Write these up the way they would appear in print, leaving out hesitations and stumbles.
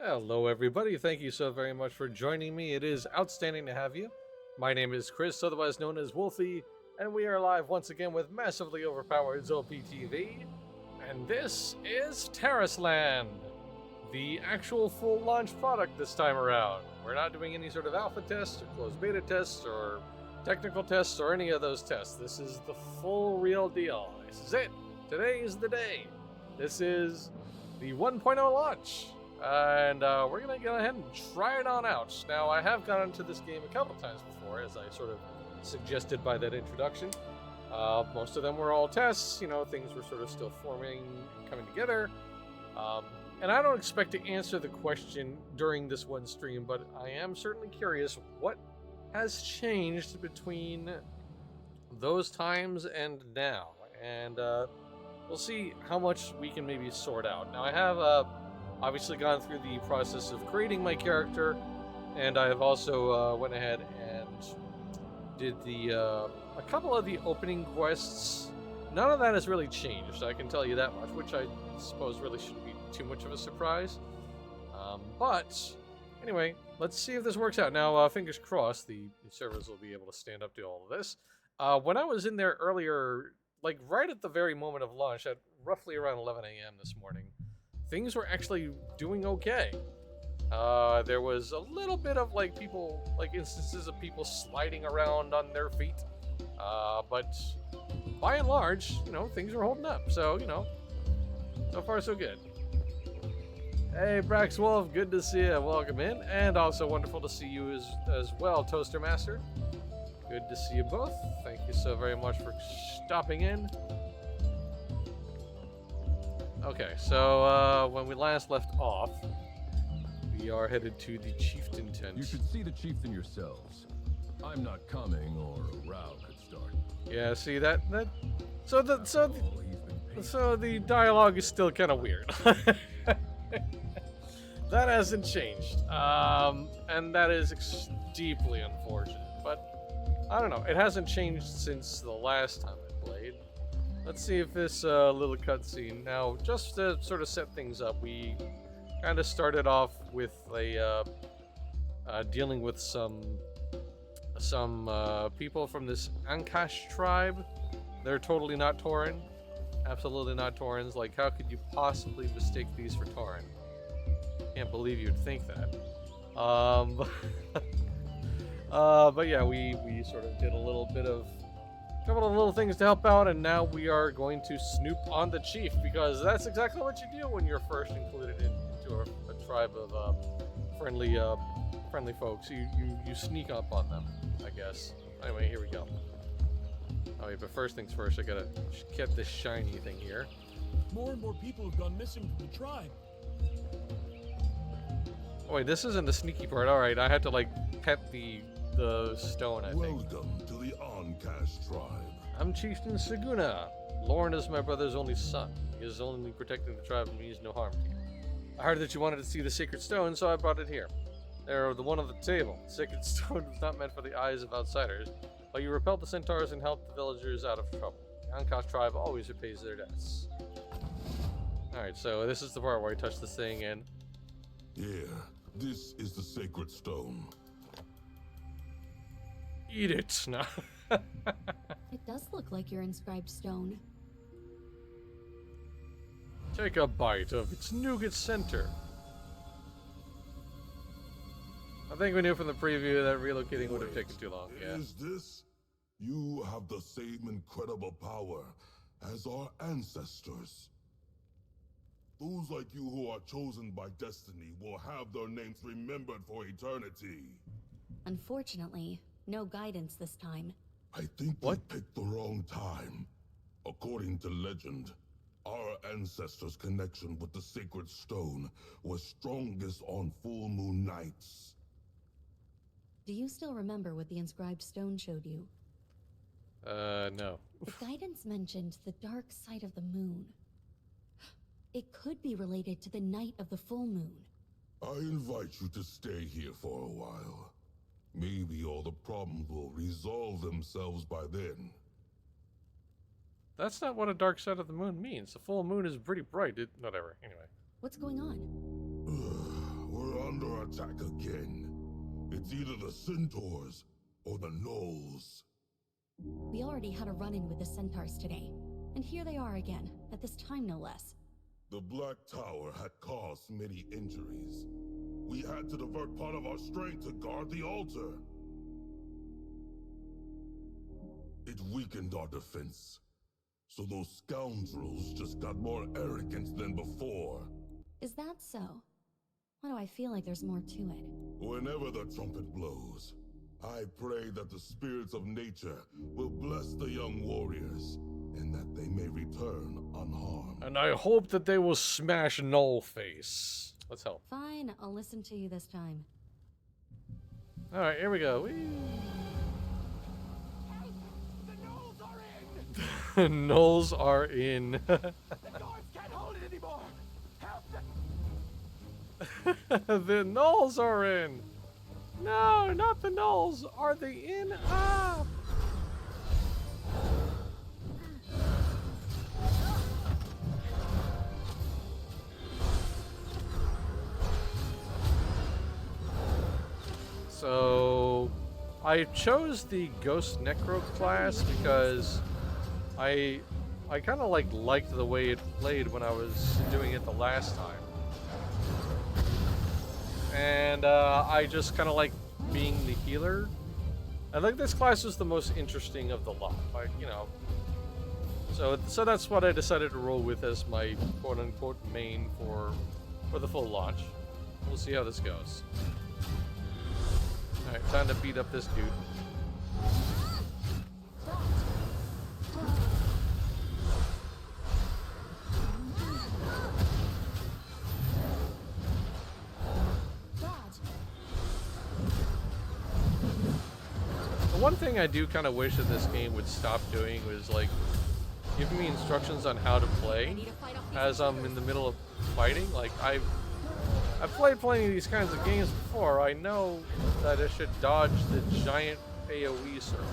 Hello, everybody. Thank you so very much for joining me. It is outstanding to have you. My name is Chris, otherwise known as Wolfie, and we are live once again with massively overpowered ZOPTV. And this is Tarisland, the actual full launch product this time around. We're not doing any sort of alpha tests or closed beta tests or technical tests or any of those tests. This is the full real deal. This is it. Today is the day. This is the 1.0 launch. And we're going to go ahead and try it on out. Now, I have gone into this game a couple times before, as I sort of suggested by that introduction. Most of them were all tests, things were sort of still forming and coming together. And I don't expect to answer the question during this one stream, but I am certainly curious what has changed between those times and now. And we'll see how much we can maybe sort out. Now, I have obviously gone through the process of creating my character, and I have also went ahead and did a couple of the opening quests. None of that has really changed, I can tell you that much, which I suppose really shouldn't be too much of a surprise. But anyway, let's see if this works out. Now, fingers crossed, the servers will be able to stand up to all of this. When I was in there earlier, like right at the very moment of launch, at roughly around 11 a.m. this morning, things were actually doing okay. There was a little bit of instances of people sliding around on their feet. But by and large, things were holding up. So, so far so good. Hey, Brax Wolf, good to see you. Welcome in. And also wonderful to see you as well, Toaster Master. Good to see you both. Thank you so very much for stopping in. Okay, so when we last left off, we are headed to the chieftain tent. You should see the chieftain yourselves. I'm not coming, or a row could start. Yeah, see so the dialogue is still kind of weird. That hasn't changed, and that is deeply unfortunate. But I don't know, it hasn't changed since the last time I played. Let's see if this little cutscene. Now, just to sort of set things up, we kind of started off with dealing with some people from this Ankash tribe. They're totally not Tauren. Absolutely not Taurens. Like, how could you possibly mistake these for Tauren? Can't believe you'd think that. But yeah, we sort of did a couple of little things to help out, and now we are going to snoop on the chief, because that's exactly what you do when you're first included into a tribe of friendly folks. You sneak up on them, I guess. Anyway, here we go. Oh wait, but first things first, I gotta get this shiny thing here. More and more people have gone missing from the tribe. Oh wait, this isn't the sneaky part. Alright, I had to pet the stone, I think. Welcome to the Ankash tribe. I'm Chieftain Saguna. Lauren is my brother's only son. He is only protecting the tribe and means no harm to you. I heard that you wanted to see the sacred stone, so I brought it here. They're the one on the table. The sacred stone was not meant for the eyes of outsiders, but you repelled the centaurs and helped the villagers out of trouble. The Ankash tribe always repays their debts. Alright, so this is the part where I touch this thing and... Here, this is the sacred stone. Eat it! No. It does look like your inscribed stone. Take a bite of its nougat center. I think we knew from the preview that relocating would have taken too long. Yeah. Is this? You have the same incredible power as our ancestors. Those like you who are chosen by destiny will have their names remembered for eternity. Unfortunately, no guidance this time. I think we picked the wrong time. According to legend, our ancestors' connection with the sacred stone was strongest on full moon nights. Do you still remember what the inscribed stone showed you? No. The guidance mentioned the dark side of the moon. It could be related to the night of the full moon. I invite you to stay here for a while. Maybe all the problems will resolve themselves by then. That's not what a dark side of the moon means. The full moon is pretty bright. Whatever. Anyway. What's going on? We're under attack again. It's either the centaurs or the gnolls. We already had a run-in with the centaurs today, and here they are again, at this time no less. The Black Tower had caused many injuries. We had to divert part of our strength to guard the altar. It weakened our defense. So those scoundrels just got more arrogant than before. Is that so? Why do I feel like there's more to it? Whenever the trumpet blows, I pray that the spirits of nature will bless the young warriors, and that they may return unharmed. And I hope that they will smash Nullface. Let's hope. Fine, I'll listen to you this time. Alright, here we go. Whee! Gnolls are in. The guards can't hold it anymore. Help them. The Gnolls are in. No, not the Gnolls. Are they in? Ah! So, I chose the Ghost Necro class because I kind of liked the way it played when I was doing it the last time, and I just kind of like being the healer. I think this class was the most interesting of the lot, you know. So that's what I decided to roll with as my quote-unquote main for the full launch. We'll see how this goes. All right, time to beat up this dude. One thing I do kind of wish that this game would stop doing was like giving me instructions on how to play as I'm in the middle of fighting. Like I've played plenty of these kinds of games before. I know that I should dodge the giant AoE circle.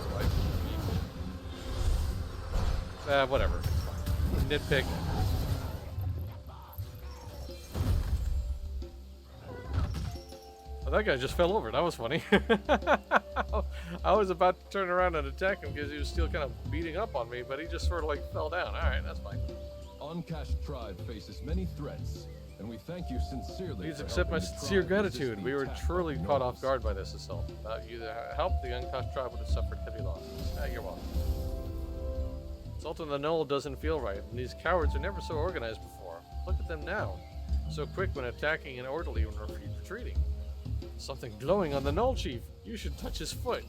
Whatever. Nitpick. Oh, that guy just fell over. That was funny. I was about to turn around and attack him because he was still kind of beating up on me, but he just sort of like fell down. Alright, that's fine. Uncashed tribe faces many threats, and we thank you sincerely. Please for accept my helping the sincere tribe resist gratitude. the We were attack truly of caught off gnolls. guard by this assault. Without you to help, the uncashed tribe would have suffered heavy losses. You're welcome. Assaulting the Knoll doesn't feel right, and these cowards are never so organized before. Look at them now. So quick when attacking and orderly when retreating. Something glowing on the Knoll Chief. You should touch his foot.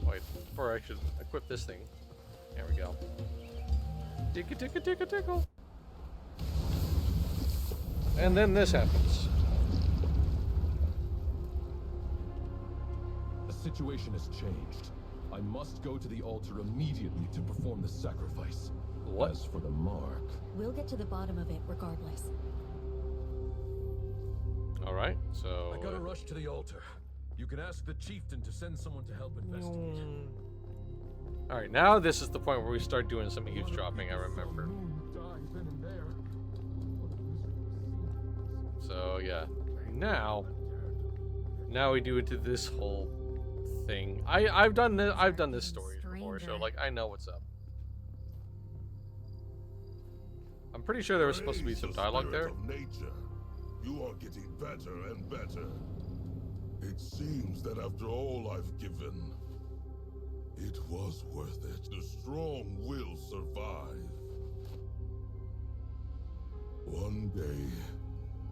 Wait, before I should equip this thing. There we go. Tickle, tickle, tickle, tickle. And then this happens. The situation has changed. I must go to the altar immediately to perform the sacrifice. What? As for the mark, We'll get to the bottom of it regardless. Alright, so... I gotta rush to the altar. You can ask the chieftain to send someone to help investigate. Alright, now this is the point where we start doing some eavesdropping, I remember. So, yeah. Now we do it to this whole thing. I've done this story before, so like I know what's up. I'm pretty sure there was supposed to be some dialogue there. Praise the spirit of nature. You are getting better and better. It seems that after all I've given, it was worth it. The strong will survive. One day,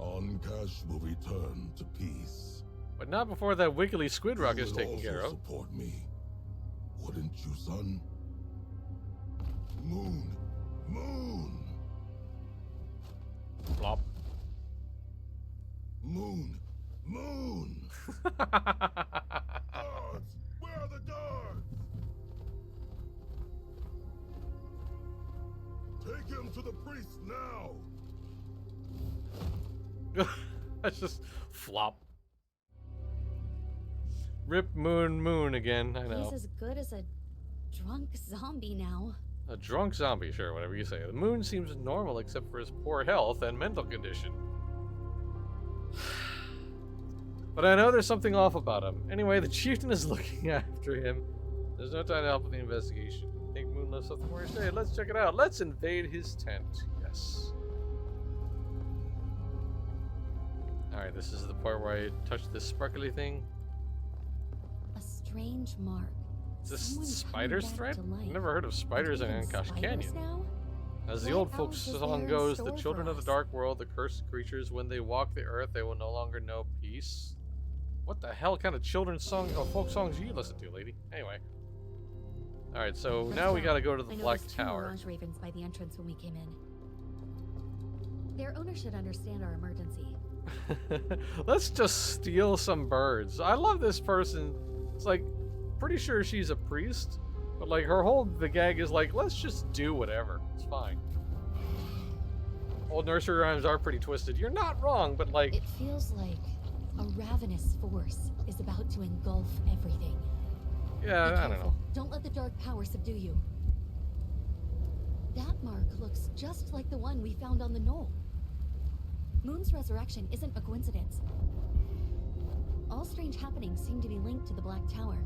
Onkash will return to peace. But not before that wiggly squid rock You is will taken also care of. support me, wouldn't you, son? Moon, moon, Plop. moon, moon. Guards, where are the guards? Take him to the priest now. That's just flop. Rip Moon again, I know. He's as good as a drunk zombie now. A drunk zombie, sure, whatever you say. The Moon seems normal except for his poor health and mental condition. But I know there's something off about him. Anyway, the chieftain is looking after him. There's no time to help with the investigation. I think Moon left something more to say. Let's check it out. Let's invade his tent. Yes. Alright, this is the part where I touch this sparkly thing. A strange mark. Is this Someone spider's coming thread? back to life. I've never heard of spiders in Even Ancash spiders Canyon. now? As the What old folks else is song there in goes, the store children for of the us? dark world, the cursed creatures, when they walk the earth, they will no longer know peace. What the hell kind of children's song or folk songs do you listen to, lady? Anyway. Alright, so Let's now we go. gotta go to the I Black noticed two Tower. mirage ravens by the entrance when we came in. Their owner should understand our emergency. Let's just steal some birds. I love this person. It's like, pretty sure she's a priest, but like the gag is like, let's just do whatever. It's fine. Old nursery rhymes are pretty twisted. You're not wrong, but like, It feels like a ravenous force is about to engulf everything. yeah, Be I don't careful. know. Don't let the dark power subdue you. That mark looks just like the one we found on the knoll. Moon's resurrection isn't a coincidence. All strange happenings seem to be linked to the Black Tower.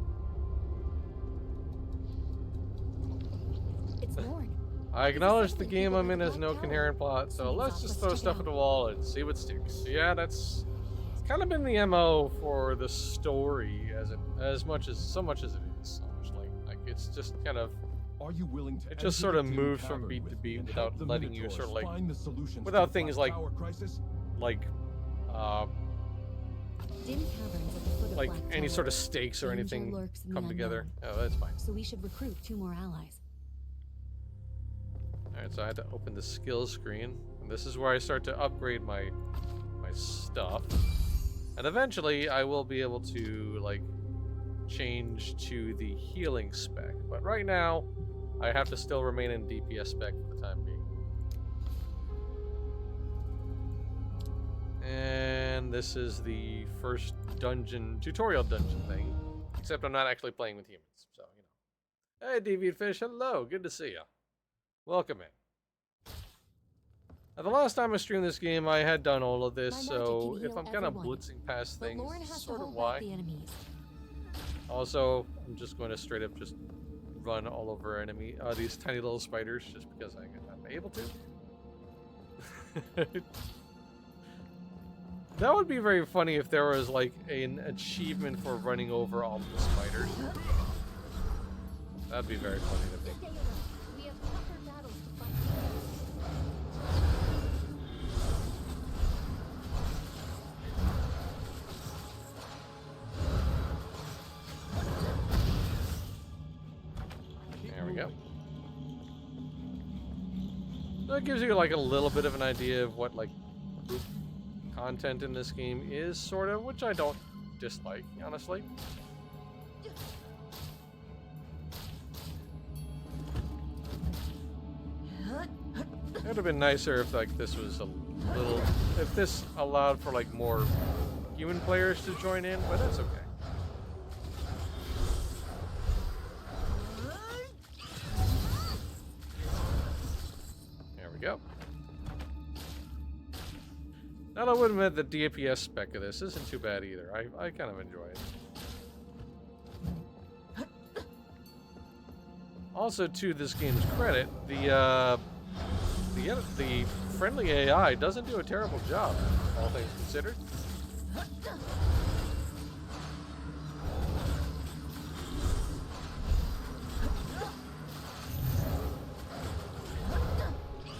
It's Lorne. I He's acknowledge the assembling game people I'm at in the has no Black Tower. coherent plot, so Seems let's off. just Let's throw check it stuff out. at the wall and see what sticks. Yeah, it's kind of been the MO for the story as much as it is, honestly. Like it's just kind of Are you willing to It just enter sort the of Dim moves from Tavern beat with to me beat and without help the letting you Minotaurs sort of, like- find the solutions to without the things Black like- Tower crisis? like Dim caverns at the foot of like Black any Tower. sort of stakes or Danger anything lurks in the come together. unknown. Oh, that's fine. So we should recruit 2 more allies. Alright, so I had to open the skills screen. And this is where I start to upgrade my stuff. And eventually I will be able to like change to the healing spec. But right now, I have to still remain in DPS spec for the time being. And this is the first tutorial dungeon thing. Except I'm not actually playing with humans, so you know. Hey Deviant Fish, hello, good to see you. Welcome in. Now, the last time I streamed this game, I had done all of this, My magic so can if heal I'm kind of everyone, blitzing past But things, Lorne has sort to of hold why. back the enemies. Also, I'm just going to straight up just run all over these tiny little spiders, just because I'm able to. That would be very funny if there was like an achievement for running over all of the spiders. That'd be very funny to me. We have tougher battles to fight. There we go. So it gives you like a little bit of an idea of what like group content in this game is, sort of, which I don't dislike, honestly. It would have been nicer if like this was a little, if this allowed for like more human players to join in, but that's okay. There we go. Now I would admit the DPS spec of this isn't too bad either. I kind of enjoy it. Also, to this game's credit, the friendly AI doesn't do a terrible job, all things considered.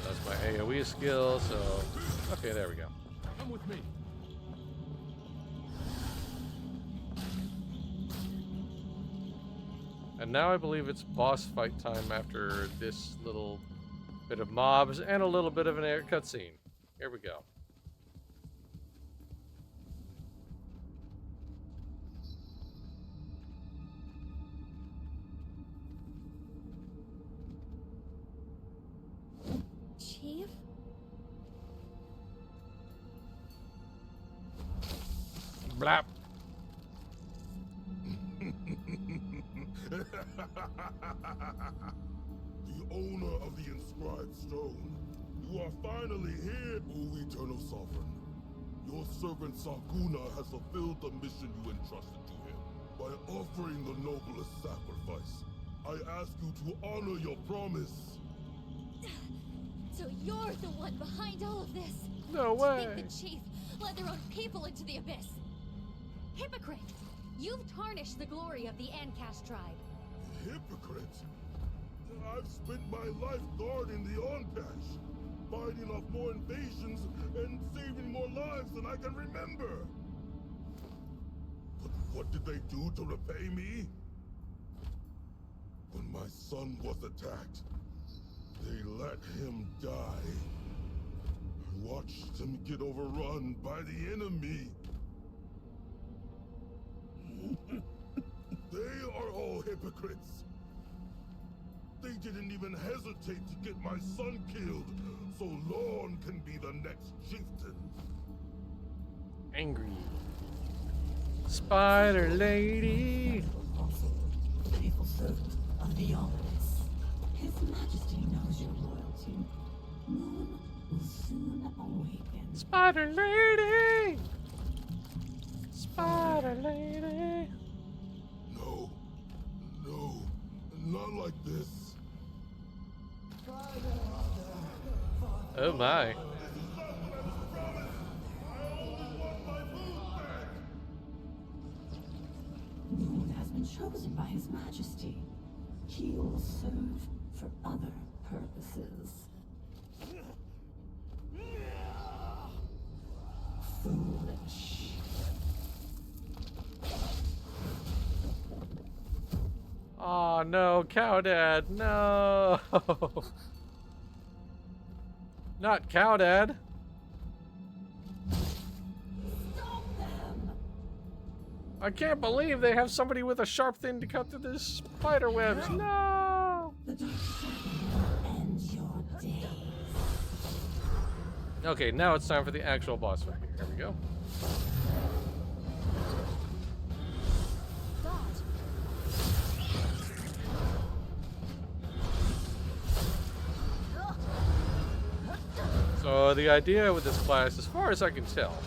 That's my AoE skill, so okay, there we go. Come with me. And now I believe it's boss fight time after this little bit of mobs and a little bit of an air cutscene. Here we go. Chief? Blap. The owner of the inscribed stone. You are finally here, O Eternal Sovereign. Your servant Saguna has fulfilled the mission you entrusted to him by offering the noblest sacrifice. I ask you to honor your promise. So you're the one behind all of this? No To way. think the chief led their own people into the abyss? Hypocrite! You've tarnished the glory of the Ancash tribe. Hypocrite! I've spent my life guarding the Oncash, fighting off more invasions and saving more lives than I can remember. But what did they do to repay me? When my son was attacked, they let him die. I watched him get overrun by the enemy. They are all hypocrites. They didn't even hesitate to get my son killed, so Lorne can be the next chieftain. Angry. Spider lady. Also, faithful servant of the Omnis. His Majesty knows your loyalty. Moon will soon awaken. Spider lady. Spider lady. No, no, not like this. Oh my. This is not what I was promised. I only want my food back. Moon has been chosen by His Majesty. He will serve for other purposes. Foolish. Oh no, Cow Dad, no. Not Cow Dad. Stop them! I can't believe they have somebody with a sharp thing to cut through this spider webs. No. The dark shadow will end your days. Okay, now it's time for the actual boss fight. Here we go. Dodge. So the idea with this class, as far as I can tell,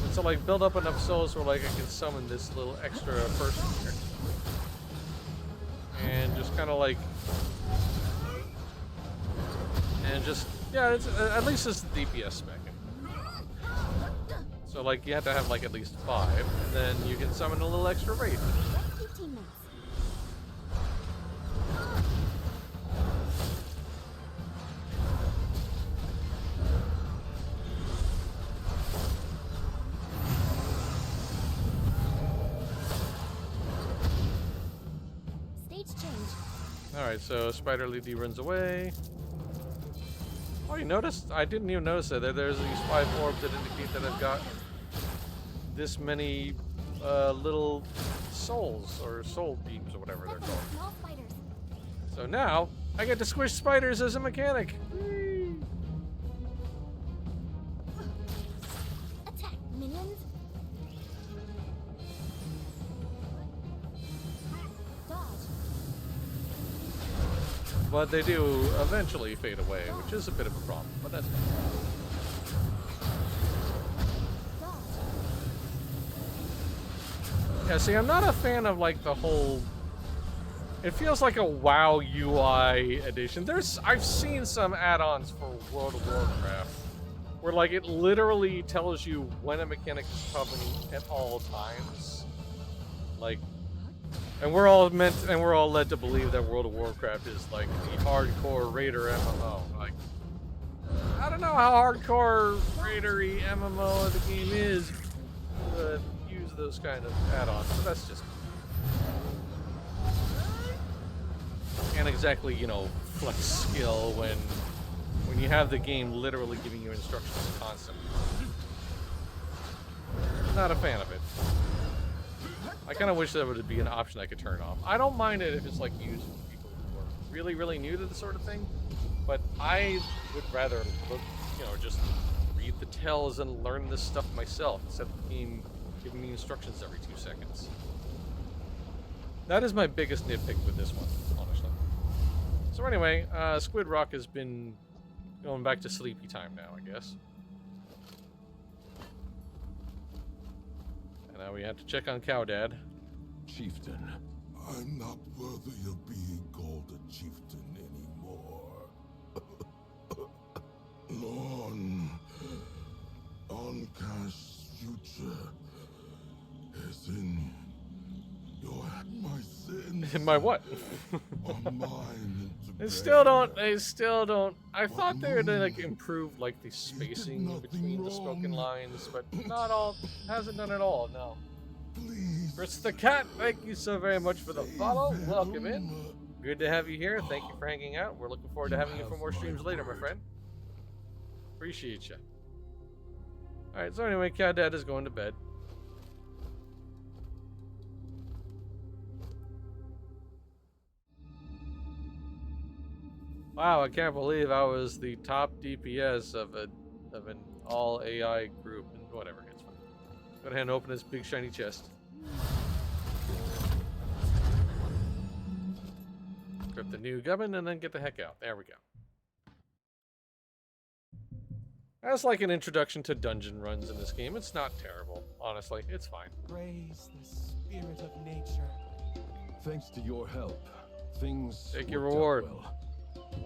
is to like build up enough souls where like I can summon this little extra person here. And just kind of like, and just, yeah, it's at least it's the DPS spec. So like you have to have like at least 5, and then you can summon a little extra wraith. Let's keep teammates. Stage change. Alright, so Spider Lady runs away. Oh, you noticed? I didn't even notice that. There's these 5 orbs that indicate that I've got this many little souls, or soul beams, or whatever they're called. Small spiders. So now, I get to squish spiders as a mechanic. Whee! Attack, minions. Dodge. But they do eventually fade away, which is a bit of a problem, but that's fine. Dodge. Yeah, see, I'm not a fan of like the whole. It feels like a WoW UI edition. I've seen some add-ons for World of Warcraft where like it literally tells you when a mechanic is coming at all times. Like, and we're all led to believe that World of Warcraft is like the hardcore raider MMO. Like, I don't know how hardcore raidery MMO the game is, but use those kind of add-ons. But that's just. Can't exactly, you know, flex skill when you have the game literally giving you instructions constantly. Not a fan of it. I kind of wish there would be an option I could turn off. I don't mind it if it's like used for people who are really, really new to this sort of thing, but I would rather look, you know, just read the tells and learn this stuff myself instead of the game giving me instructions every 2 seconds. That is my biggest nitpick with this one, honestly. So anyway, Squid Rock has been going back to sleepy time now, I guess. Now we have to check on Cow Dad. Chieftain. I'm not worthy of being called a chieftain anymore. Oncash's future is in your my sins. In my what? are mine to They still bear. don't. I thought they would like improve like the spacing nothing between the spoken wrong. lines, but not all. Hasn't done it all. No. Please. Fritz the Cat, thank you so very much for the follow. save Welcome in. him. Good to have you here. Thank you for hanging out. We're looking forward to having you for more streams later, my friend. Appreciate you. Alright, so anyway, Cat Dad is going to bed. Wow, I can't believe I was the top DPS of an all AI group. And whatever, it's fine. Go ahead and open this big shiny chest. Grip the new gubbin and then get the heck out. There we go. That's like an introduction to dungeon runs in this game. It's not terrible, honestly. It's fine. Praise the spirit of nature. Thanks to your help, things Take your worked out reward. well.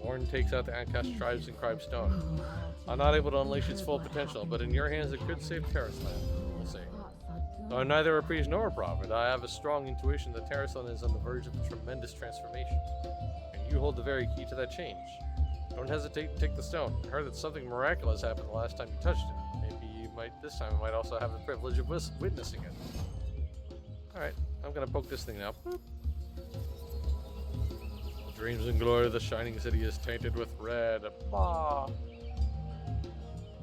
Warren takes out the Ancash tribes in Cribe Stone. I'm not able to unleash its full potential, but in your hands it could save Tarisland. We'll see. Though I'm neither a priest nor a prophet, I have a strong intuition that Tarisland is on the verge of a tremendous transformation. And you hold the very key to that change. Don't hesitate to take the stone. I heard that something miraculous happened the last time you touched it. Maybe you might, this time, you might also have the privilege of witnessing it. Alright, I'm gonna poke this thing now. Boop. The dreams and glory of the shining city is tainted with red. Ah.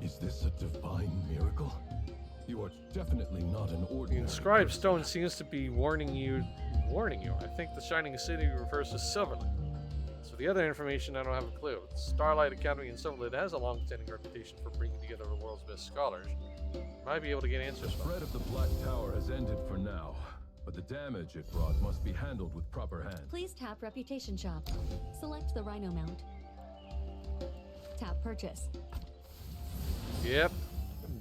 Is this a divine miracle? You are definitely not an The ordinary inscribed person. stone seems to be warning you. I think the shining city refers to Silverlit. So the other information, I don't have a clue. Starlight Academy in Silverlit has a long-standing reputation for bringing together the world's best scholars. Might be able to get answers The from threat of the Black Tower has ended for now, but the damage it brought must be handled with proper hands. Please tap Reputation Shop. Select the Rhino mount. Tap Purchase. Yep.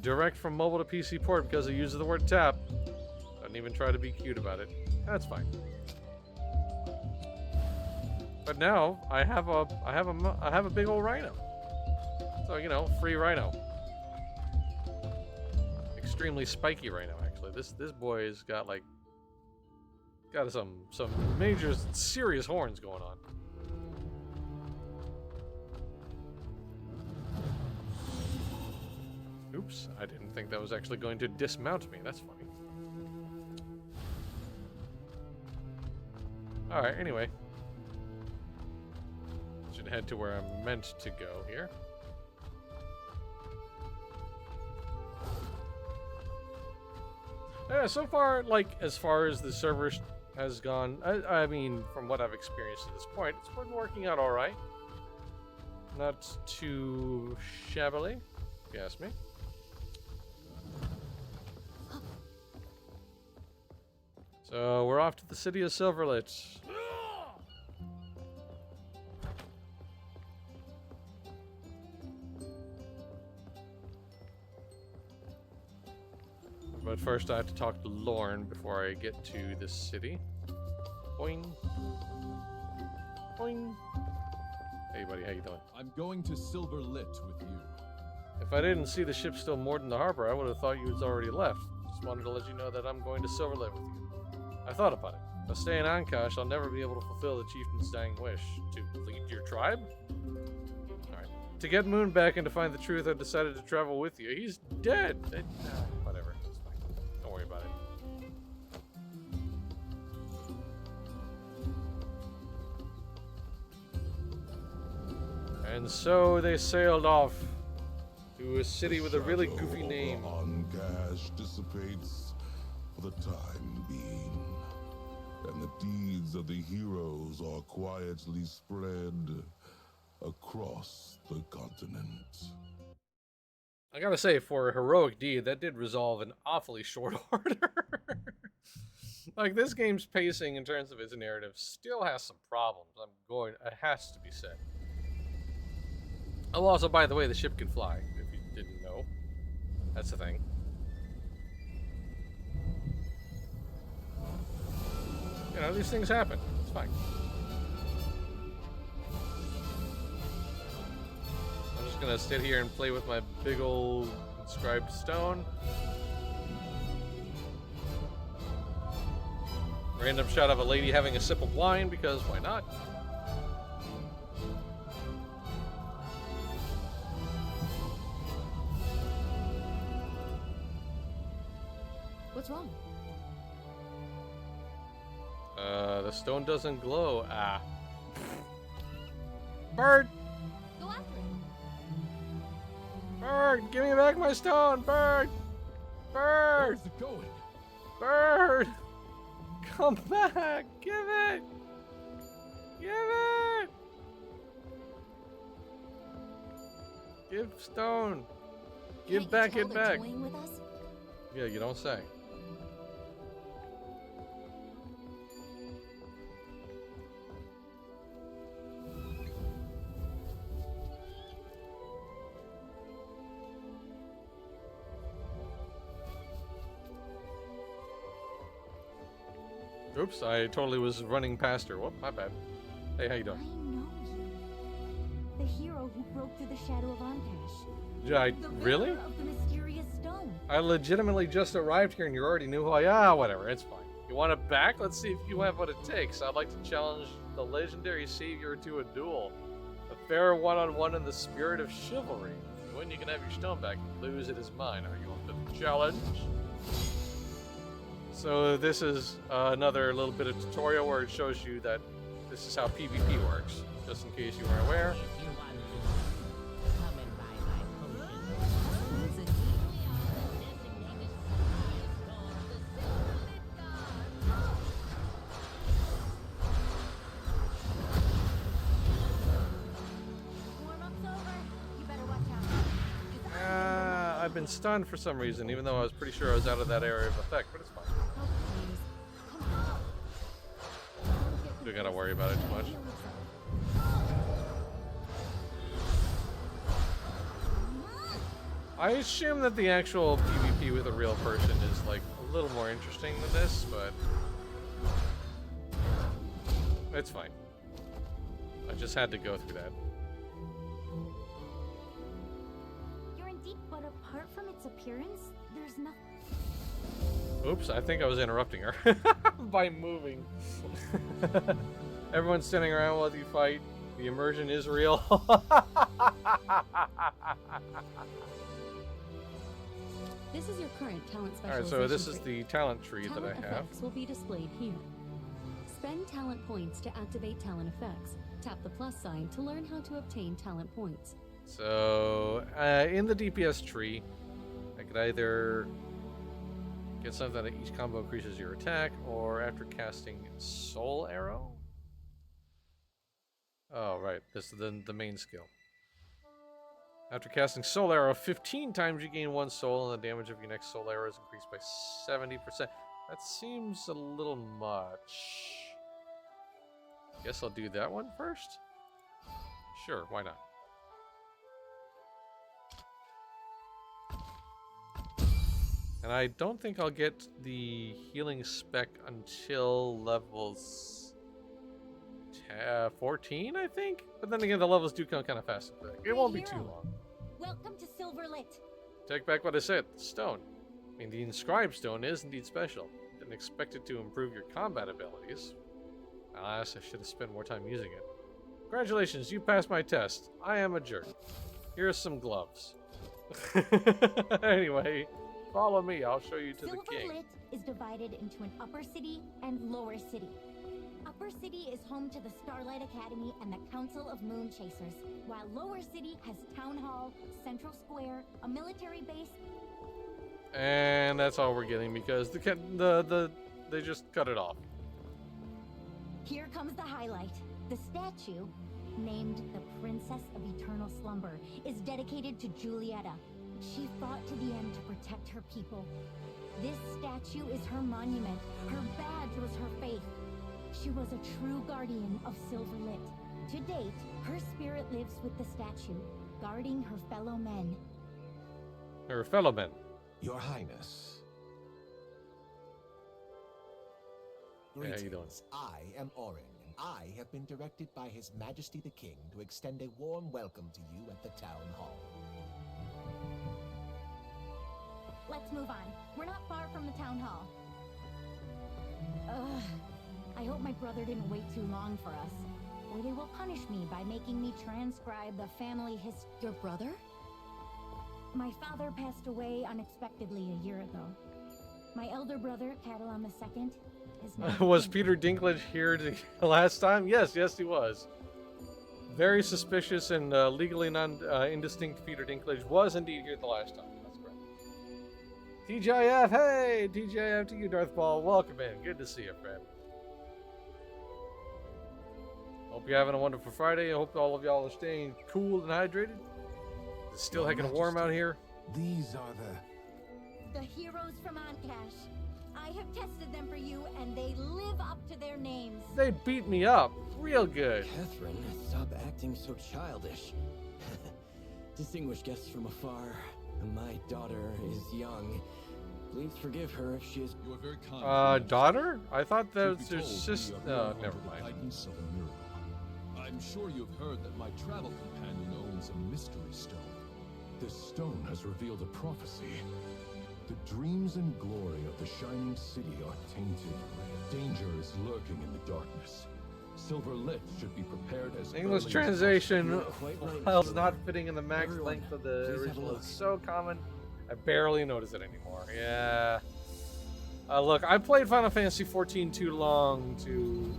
Direct from mobile to PC port because it uses the word tap. Doesn't even try to be cute about it. That's fine. But now I have a big old rhino. So, you know, free rhino. Extremely spiky rhino actually. This boy's got like some major serious horns going on. Oops, I didn't think that was actually going to dismount me. That's funny. Alright, anyway. Should head to where I'm meant to go here. Yeah, so far, like, as far as the server has gone, I mean, from what I've experienced at this point, it's been working out alright. Not too shabbily, if you ask me. So we're off to the city of Silverlit. But first I have to talk to Lorne before I get to the city. Boing. Boing. Hey buddy, how you doing? I'm going to Silver Lit with you. If I didn't see the ship still moored in the harbor, I would have thought you had already left. Just wanted to let you know that I'm going to Silverlit with you. I thought about it. If I stay in Ancash, I'll never be able to fulfill the chieftain's dying wish. To lead your tribe? Alright. To get Moon back and to find the truth, I've decided to travel with you. He's dead! Whatever. It's fine. Don't worry about it. And so they sailed off to a city with a really goofy name. Cash dissipates for the time being, and the deeds of the heroes are quietly spread across the continent. I gotta say, for a heroic deed, that did resolve in awfully short order. Like, this game's pacing in terms of its narrative still has some problems. It has to be said. Oh, also, by the way, the ship can fly, if you didn't know. That's the thing. You know, these things happen. It's fine. I'm just gonna sit here and play with my big old inscribed stone. Random shot of a lady having a sip of wine, because why not? What's wrong? The stone doesn't glow. Ah. Bird! Go after it. Bird! Give me back my stone! Bird! Bird! Where's it going? Bird! Come back! Give it! Give it! Give stone! Give Can't back you it tell they're back! toying with us? Yeah, you don't say. Oops, I totally was running past her. Whoop, my bad. Hey, how you I doing? know you. The hero who broke through the shadow of Antash. Yeah, The really? bearer of the mysterious stone. I legitimately just arrived here and you already knew who I... whatever, it's fine. You want it back? Let's see if you have what it takes. I'd like to challenge the legendary savior to a duel. A fair one-on-one in the spirit of chivalry. If you win, you can have your stone back. If you lose, it is mine. Are you up to the challenge? So this is another little bit of tutorial where it shows you that this is how PvP works, just in case you weren't aware. If you want to come and buy my potion, Warm-up's over. You better watch out. I've been stunned for some reason, even though I was pretty sure I was out of that area of effect, but it's fine. Oh, please. Come on. Don't get We gotta worry about it too much. heal yourself. I assume that the actual PvP with a real person is like a little more interesting than this, but it's fine. I just had to go through that. You're in deep, but apart from its appearance, there's nothing. Oops, I think I was interrupting her by moving. Everyone's standing around while you fight. The immersion is real. This is your current talent Alright, specialization so this is tree. the talent tree that Talent I have. effects will be displayed here. Spend talent points to activate talent effects. Tap the plus sign to learn how to obtain talent points. So, in the DPS tree, I could either get something that each combo increases your attack, or after casting Soul Arrow. Oh, right. This is the main skill. After casting Soul Arrow 15 times, you gain 1 soul, and the damage of your next Soul Arrow is increased by 70%. That seems a little much. Guess I'll do that one first? Sure, why not? And I don't think I'll get the healing spec until levels 14, I think? But then again, the levels do come kind of fast. It won't be too long. Welcome to Silverlit. Take back what I said. Stone. I mean, the inscribed stone is indeed special. Didn't expect it to improve your combat abilities. Alas, I should have spent more time using it. Congratulations, you passed my test. I am a jerk. Here are some gloves. Anyway, follow me. I'll show you to the king. Silverlit is divided into an upper city and lower city. Upper City is home to the Starlight Academy and the Council of Moon Chasers, while Lower City has Town Hall, Central Square, a military base. And that's all we're getting because they just cut it off. Here comes the highlight. The statue, named the Princess of Eternal Slumber, is dedicated to Julieta. She fought to the end to protect her people. This statue is her monument. Her badge was her faith. She was a true guardian of Silverlit. To date, her spirit lives with the statue, guarding her fellow men. Her fellow men. Your Highness. How you doing? I am Orin, and I have been directed by His Majesty the King to extend a warm welcome to you at the town hall. Let's move on. We're not far from the town hall. Ugh. I hope my brother didn't wait too long for us, or they will punish me by making me transcribe the family history. Your brother? My father passed away unexpectedly a year ago. My elder brother, Catalan II, is now Was king. Peter Dinklage here the last time? Yes, he was. Very suspicious and legally indistinct Peter Dinklage was indeed here the last time. That's correct. TGIF, hey! TGIF to you, Darth Ball. Welcome in. Good to see you, friend. Hope you're having a wonderful Friday. I hope all of y'all are staying cool and hydrated. It's still heckin' warm out here. These are The heroes from Ancash. I have tested them for you, and they live up to their names. They beat me up real good. Catherine, stop acting so childish. Distinguished guests from afar, my daughter is young. Please forgive her if she is. You are very kind. Daughter? I thought that was Truth her be told, sister. we are Never under the mind. guidance of a miracle. I'm sure you've heard that my travel companion owns a mystery stone. This stone has revealed a prophecy. The dreams and glory of the Shining City are tainted. Danger is lurking in the darkness. Silver Lit should be prepared as English early as translation You're quite right, files Mr. not Lee. fitting in the max Everyone, length of the please have a original look. is so common, I barely notice it anymore. Yeah. Look, I played Final Fantasy XIV too long to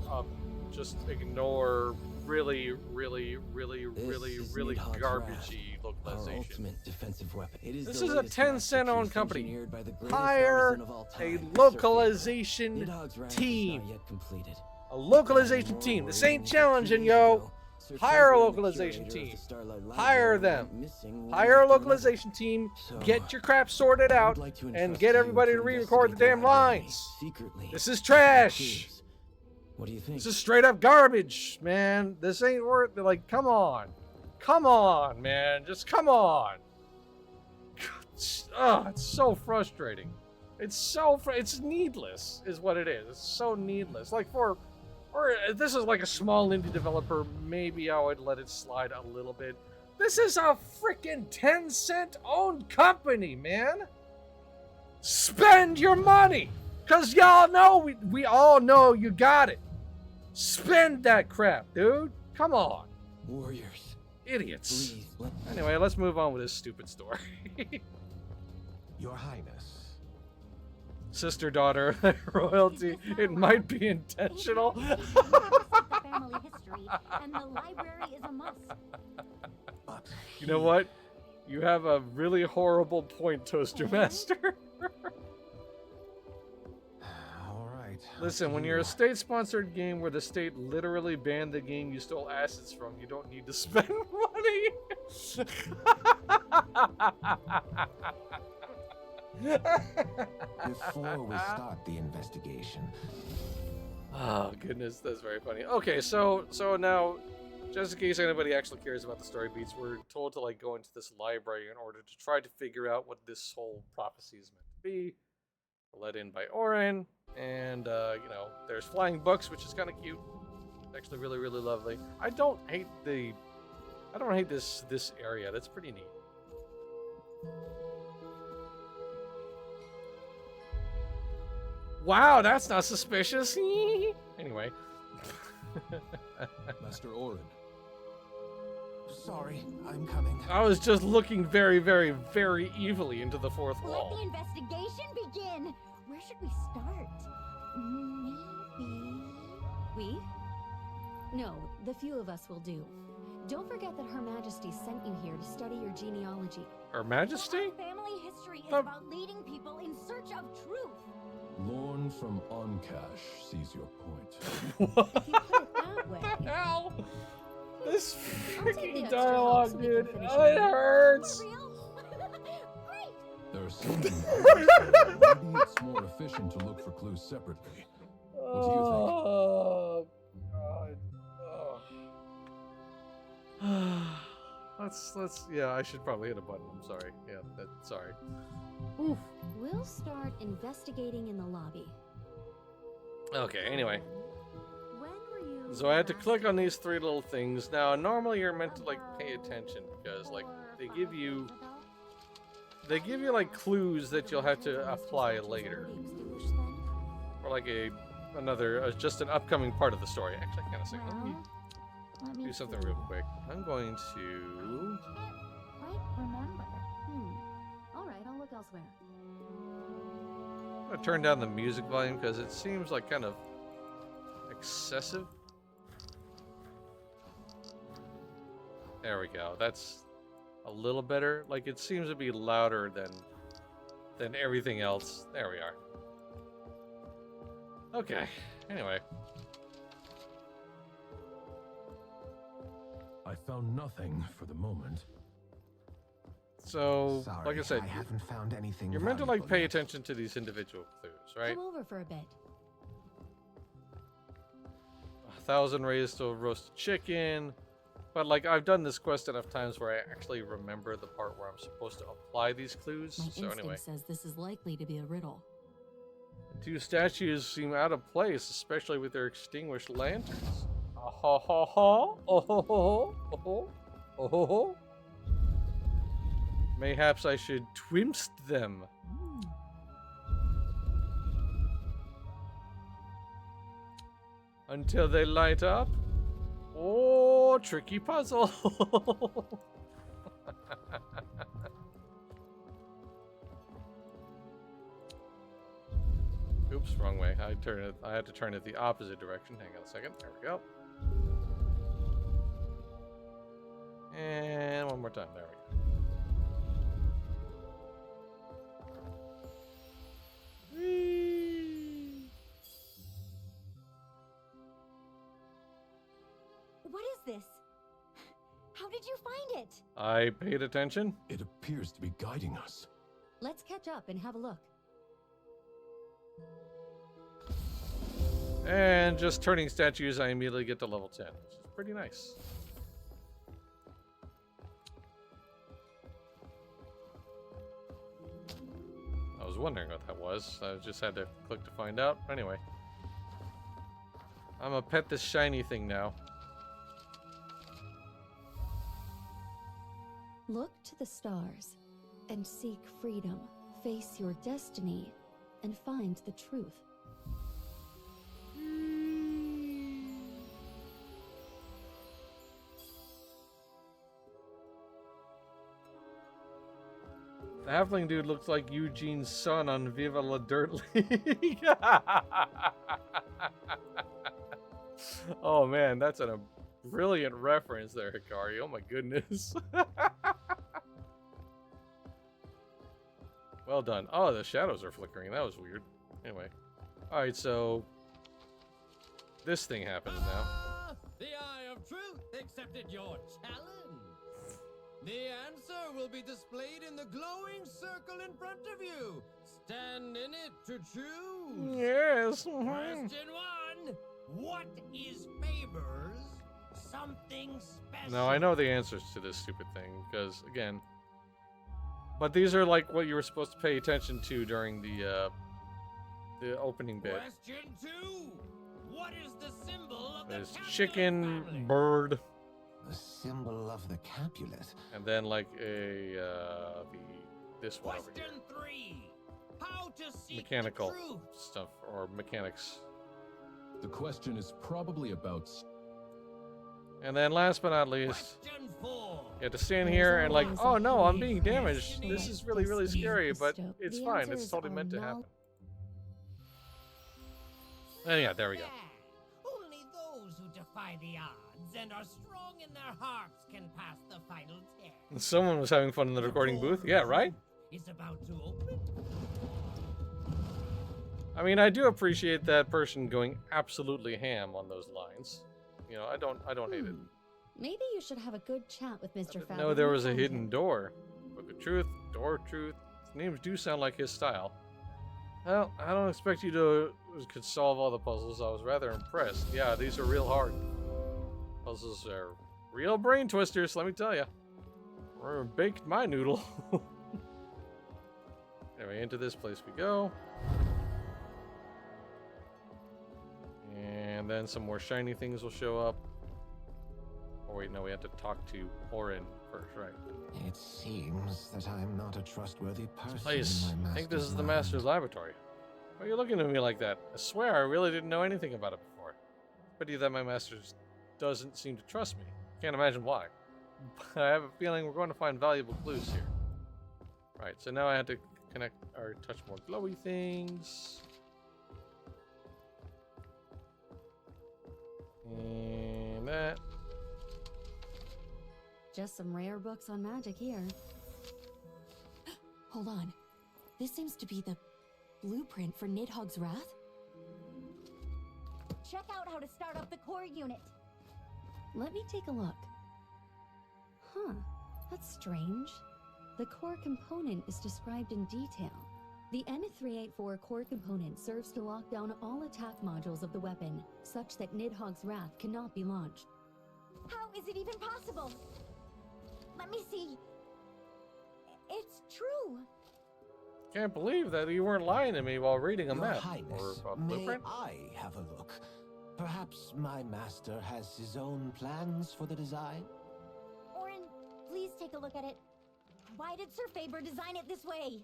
just ignore really This is Needhog's garbagey Wrath, our localization. ultimate defensive weapon. It is This the is a latest 10-cent owned masterpiece company. engineered by the greatest Hire artisan of all a time, Sir localization Theodore. Needhog's Wrath is team. not yet completed. A localization team. This ain't challenging, yo. Hire a localization team. Hire them. Hire a localization team. Get your crap sorted out and get everybody to re-record the damn lines. This is trash. What do you think? This is straight up garbage, man. This ain't worth. Like, come on, man. Just come on. It's so frustrating. It's needless, is what it is. It's so needless. Like or if this is like a small indie developer, maybe I would let it slide a little bit. This is a freaking 10-cent owned company, man. Spend your money, cause y'all know we all know you got it. Spend that crap, dude. Come on, Warriors, idiots. please. Anyway, let's move on with this stupid story. Your Highness. Sister daughter royalty. It might be intentional. The family history, and the library is a must. You know what? You have a really horrible point, Toaster Master. All right. Listen, when you're a state-sponsored game where the state literally banned the game you stole assets from, you don't need to spend money. Before we start the investigation, Oh goodness, that's very funny. Okay, so now, just in case anybody actually cares about the story beats, we're told to like go into this library in order to try to figure out what this whole prophecy is meant to be. Led in by Orin, and you know, there's flying books, which is kind of cute. Actually, really lovely. I don't hate this area. That's pretty neat. Wow, that's not suspicious. Anyway. Master Orin. sorry, I'm coming. I was just looking very evilly into the fourth Let wall. the investigation begin. Where should we start? Maybe. We? No, the few of us will do. Don't forget that Her Majesty sent you here to study your genealogy. Her Majesty? Our family history is Oh. about leading people in search of truth. Lorne from Oncash sees your point. What If you put it that way. the hell? This I'll take the freaking extra dialogue, help so we can dude. finish Oh, it it. hurts. For real? Great. There are some maybe it's more efficient to look for clues separately. What do you think? Oh, God. Oh. Let's. Yeah, I should probably hit a button. I'm sorry. Yeah, sorry. Oof. We'll start investigating in the lobby. Okay, anyway. When were you So I had to last click on these three little things. Now, normally you're meant to like pay attention because like they give you like clues that you'll have to apply later. Or like just an upcoming part of the story. Actually, I can't say. Let me do something real quick. I'm going to. Quite remember. Alright, I'll look elsewhere. I'm gonna turn down the music volume because it seems like kind of excessive. There we go. That's a little better. Like it seems to be louder than everything else. There we are. Okay. Anyway. I found nothing for the moment. So, Sorry, like I said, I haven't found anything. you're meant to like valuable pay yet. attention to these individual clues, right? Come over for a bit. 1,000 raised to roasted chicken. But like I've done this quest enough times where I actually remember the part where I'm supposed to apply these clues. My So instinct anyway, says this is likely to be a riddle. two statues seem out of place, especially with their extinguished lanterns. Oh ho ho ho! Oh ho ho ho! Oh ho! Oh ho ho! Mayhaps I should twimst them. Until they light up. Oh, tricky puzzle. Oops, wrong way. I had to turn it the opposite direction. Hang on a second. There we go. And one more time. There we go. Whee! What is this? How did you find it? I paid attention. It appears to be guiding us. Let's catch up and have a look. And just turning statues, I immediately get to level 10, which is pretty nice. I was wondering what that was. I just had to click to find out. Anyway. I'm gonna pet this shiny thing now. Look to the stars and seek freedom. Face your destiny and find the truth. The halfling dude looks like Eugene's son on Viva La Dirt League. Oh man, that's a brilliant reference there, Hikari. Oh my goodness. Well done. Oh, the shadows are flickering. That was weird. Anyway. Alright, so this thing happens now. The Eye of Truth accepted your challenge. The answer will be displayed in the glowing circle in front of you. Stand in it to choose. Yes. Question 1. What is favors? Something special. No, I know the answers to this stupid thing, because, again... But these are like what you were supposed to pay attention to during the opening bit. Question 2. What is the symbol of the There's Capulet chicken, family? bird, The symbol of the Capulet. and then like this one over here. Question 3. How to seek Mechanical the truth? stuff, or mechanics. The question is probably about... And then last but not least, Question 4. you have to stand here and like, oh no, I'm being damaged. This is really, really scary, but it's fine. It's totally meant to happen. And yeah, there we go. Yeah. Only those who defy the odds and are strong in their hearts can pass the final test. Someone was having fun in the recording booth. Yeah, right? Is about to open. I mean, I do appreciate that person going absolutely ham on those lines. You know, I don't hate it. Maybe you should have a good chat with Mr. Fowler. No, there was a hidden door. Book of Truth, Door of Truth. Names do sound like his style. Well, I don't expect you to could solve all the puzzles. I was rather impressed. Yeah, these are real hard. Puzzles are real brain twisters, let me tell you. Baked my noodle. Anyway, into this place we go. And then some more shiny things will show up. Oh wait, no, we have to talk to Orin first, right? It seems that I'm not a trustworthy person. This place. in my I think this is the master's Master's mind. laboratory. Why are you looking at me like that? I swear I really didn't know anything about it before. Pity that my master doesn't seem to trust me. Can't imagine why. But I have a feeling we're going to find valuable clues here. Right, so now I have to connect or touch more glowy things. And that. Just some rare books on magic here. Hold on. This seems to be the blueprint for Nidhogg's Wrath? Check out how to start up the core unit. Let me take a look. Huh, that's strange. The core component is described in detail. The N384 core component serves to lock down all attack modules of the weapon, such that Nidhogg's Wrath cannot be launched. How is it even possible? Let me see. It's true. Can't believe that you weren't lying to me while reading a Your map Highness, or a may blueprint. I have a look? Perhaps my master has his own plans for the design? Orin, please take a look at it. Why did Sir Faber design it this way?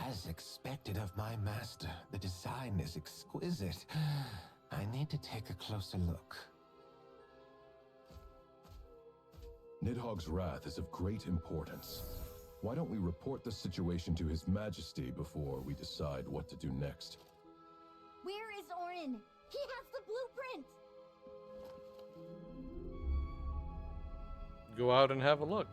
As expected of my master, the design is exquisite. I need to take a closer look. Nidhogg's wrath is of great importance. Why don't we report the situation to His Majesty before we decide what to do next? Where is Orin? He has the blueprint! Go out and have a look.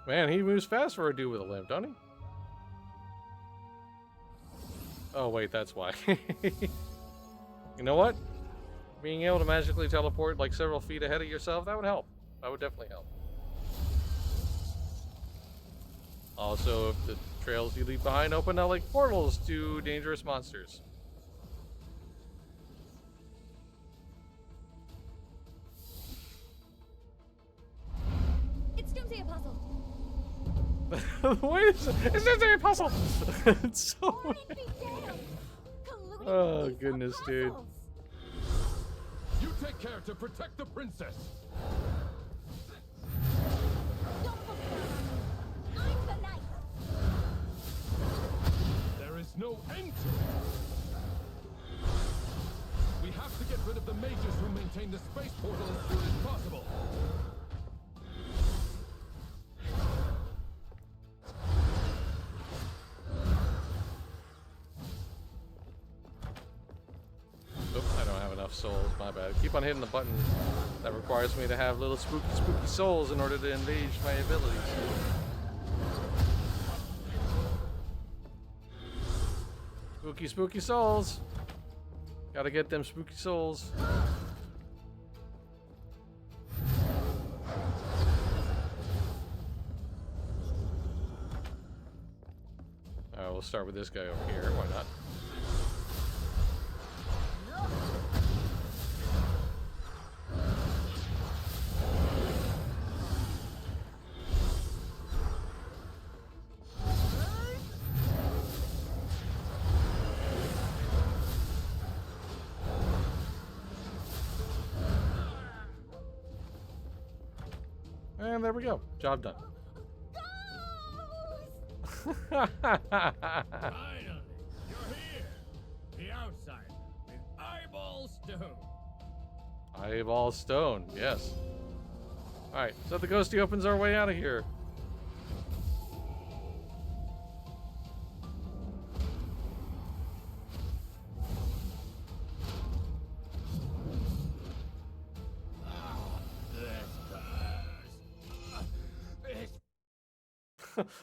Man, he moves fast for a dude with a limp, don't he? Oh wait, that's why. You know what? Being able to magically teleport like several feet ahead of yourself, that would help. That would definitely help. Also, if the trails you leave behind open up like portals to dangerous monsters. It's Doomsday Apostle! Wait, it's Doomsday Apostle! It's so Orin be damned! Colluding Oh, with these goodness, dude. apostles! You take care to protect the princess. Don't look down on me. I'm the knight. There is no end to it. We have to get rid of the mages who maintain the space portal as soon as possible. Oop, I don't have enough souls, my bad. Keep on hitting the button that requires me to have little spooky souls in order to engage my abilities. Spooky souls! Gotta get them spooky souls. Alright, we'll start with this guy over here, why not? And there we go. Job done. Finally, you're here. The outside with Eyeball Stone. Eyeball stone, yes. Alright, so the ghosty opens our way out of here.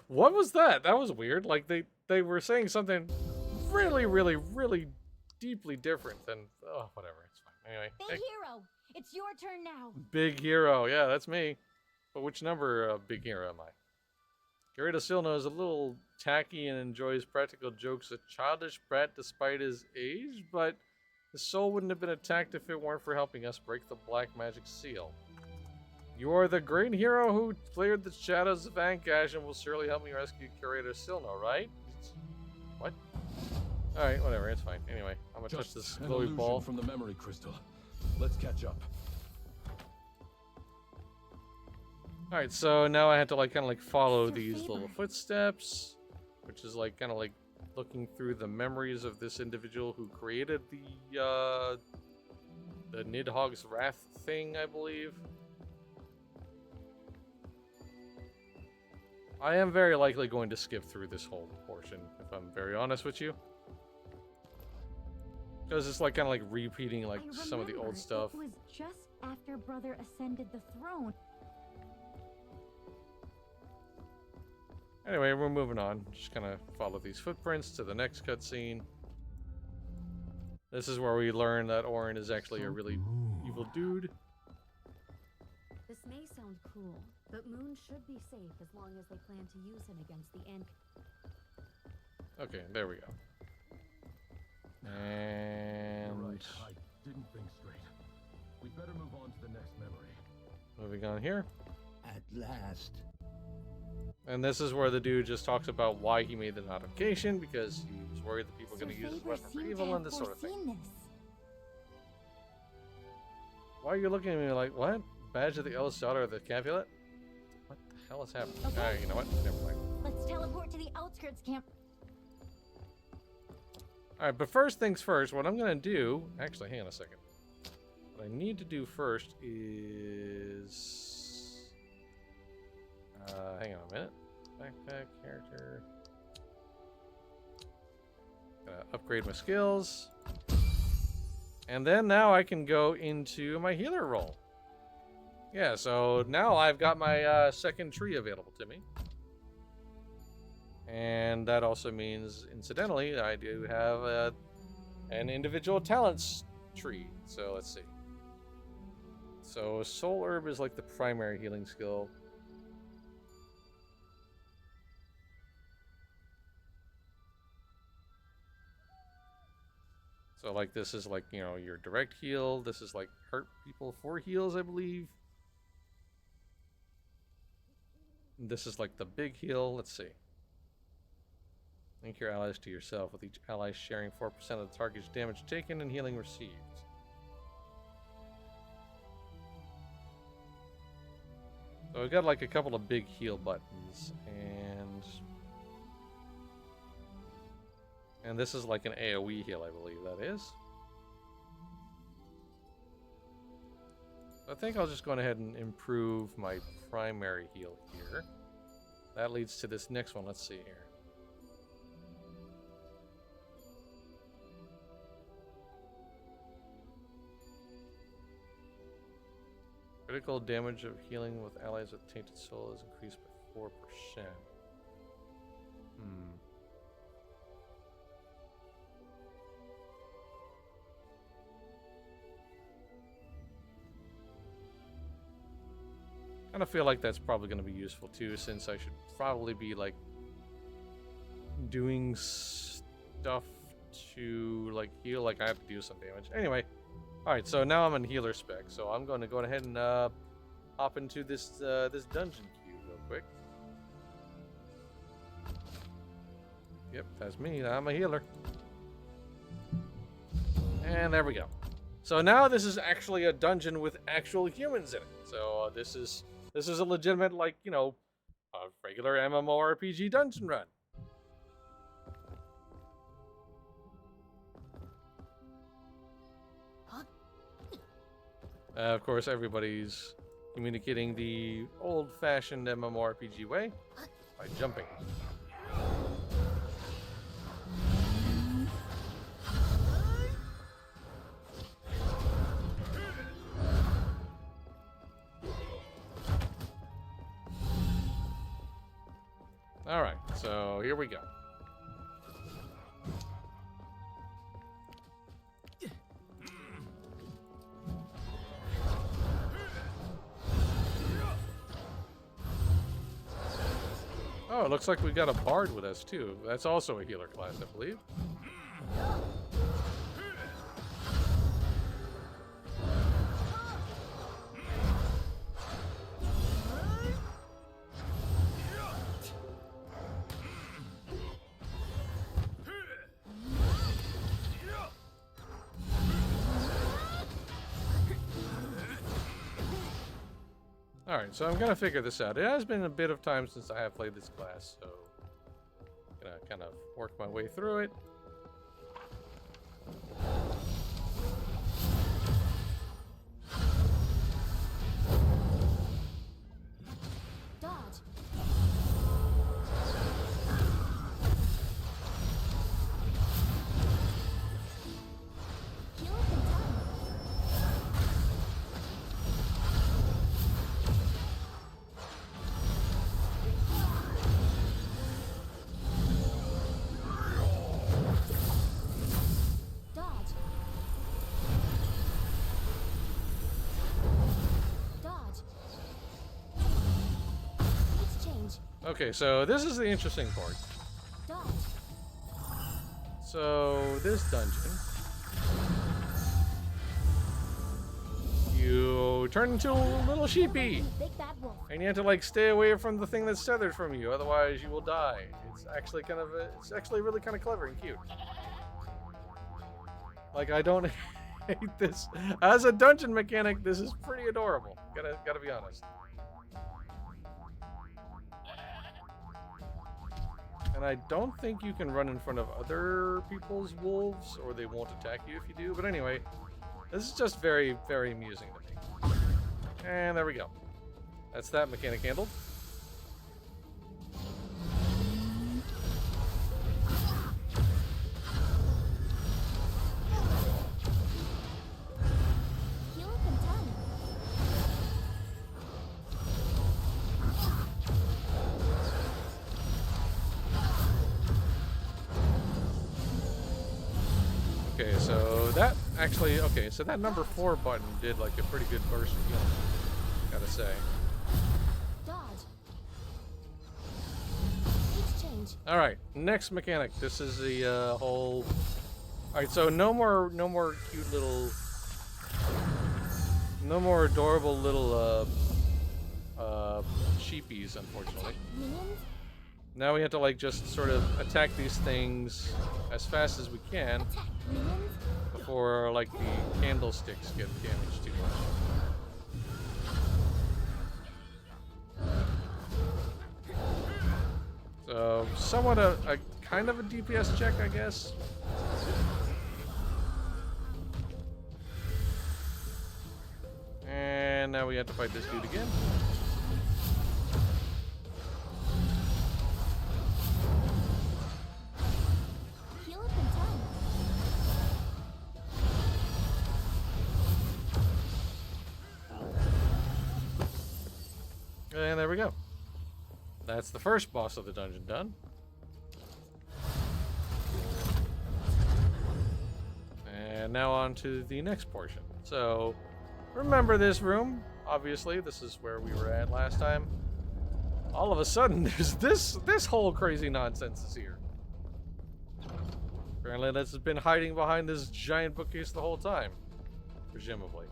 What was that? That was weird. Like they were saying something really deeply different than whatever. It's fine. Anyway, Big Hero, it's your turn now. Big Hero. Yeah, that's me. But which number of Big Hero am I? Garrido Silno is a little tacky and enjoys practical jokes. A childish brat despite his age, but his soul wouldn't have been attacked if it weren't for helping us break the black magic seal. You are the great hero who cleared the shadows of Ancash and will surely help me rescue Curator Silno, right? What? Alright, whatever, it's fine. Anyway, I'm gonna touch this an glowy illusion ball. from the memory crystal. Let's catch up. Alright, so now I have to like kind of like follow Sir these Faber. little footsteps, which is like kind of like looking through the memories of this individual who created the Nidhogg's Wrath thing, I believe. I am very likely going to skip through this whole portion, if I'm very honest with you. Because it's like kind of like repeating like I some of the old remember stuff. It was just after Brother ascended the throne. Anyway, we're moving on. Just kind of follow these footprints to the next cutscene. This is where we learn that Orin is actually a really evil dude. This may sound cruel, but Moon should be safe as long as they plan to use him against the Ant. Okay, there we go. And You're right. I didn't think straight. We'd better move on to the next memory. moving on here. At last. And this is where the dude just talks about why he made the notification, because he was worried that people were going to use his weapon for evil and this sort of thing. Why are you looking at me like, what? Badge of the eldest daughter of the Capulet? What the hell is happening? Okay. Alright, you know what? Never mind. Let's teleport to the outskirts camp. Alright, but first things first, what I'm going to do... Actually, hang on a second. What I need to do first is... hang on a minute. Backpack, character... Gotta upgrade my skills. And then now I can go into my healer role. Yeah, so now I've got my second tree available to me. And that also means, incidentally, I do have an individual talents tree. So let's see. So Soul Herb is like the primary healing skill. So like this is like, you know, your direct heal. This is like hurt people for heals, I believe. This is like the big heal. Let's see. Link your allies to yourself, with each ally sharing 4% of the target's damage taken and healing received. So I've got like a couple of big heal buttons, and this is like an AoE heal, I believe that is. I think I'll just go ahead and improve my primary heal here. That leads to this next one. Let's see here. Critical damage of healing with allies with tainted soul is increased by 4%. I kind of feel like that's probably going to be useful too, since I should probably be like doing stuff to like heal, like I have to do some damage. Anyway, alright, so now I'm in healer spec, so I'm going to go ahead and hop into this this dungeon queue real quick. Yep, that's me. I'm a healer. And there we go. So now this is actually a dungeon with actual humans in it. So this is a legitimate, like, you know, a regular MMORPG dungeon run. Of course, everybody's communicating the old-fashioned MMORPG way by jumping. Alright, so here we go. Oh, it looks like we got a bard with us too. That's also a healer class, I believe. Alright, so I'm gonna figure this out. It has been a bit of time since I have played this class, so I'm gonna kind of work my way through it. Dodge. Heal up in time. Dodge. Dodge. Let's change. Okay, so this is the interesting part. Dodge. So, this dungeon, you turn into a little sheepy, Big bad wolf. and you have to like stay away from the thing that's tethered from you, otherwise you will die. It's actually kind of, it's actually really kind of clever and cute. Like, I don't hate this as a dungeon mechanic. This is pretty adorable. Gotta be honest. And I don't think you can run in front of other people's wolves, or they won't attack you if you do. But anyway, this is just very, very amusing to me. And there we go. That's that mechanic handled. Heal up in time. Okay, so that actually, okay, so that number 4 button did like a pretty good burst of healing, gotta say. Dodge. Let's change. All right, next mechanic. This is the whole. All right, so no more cute little, no more adorable little sheepies, unfortunately. Minions. Now we have to like just sort of attack these things as fast as we can Attack. Minions. before like the candlesticks get damaged too much. So somewhat a kind of a DPS check, I guess. And now we have to fight this dude again. Heal up in time. And there we go. That's the first boss of the dungeon done. And now on to the next portion. So, remember this room? Obviously, this is where we were at last time. All of a sudden, there's this whole crazy nonsense is here. Apparently, this has been hiding behind this giant bookcase the whole time, presumably.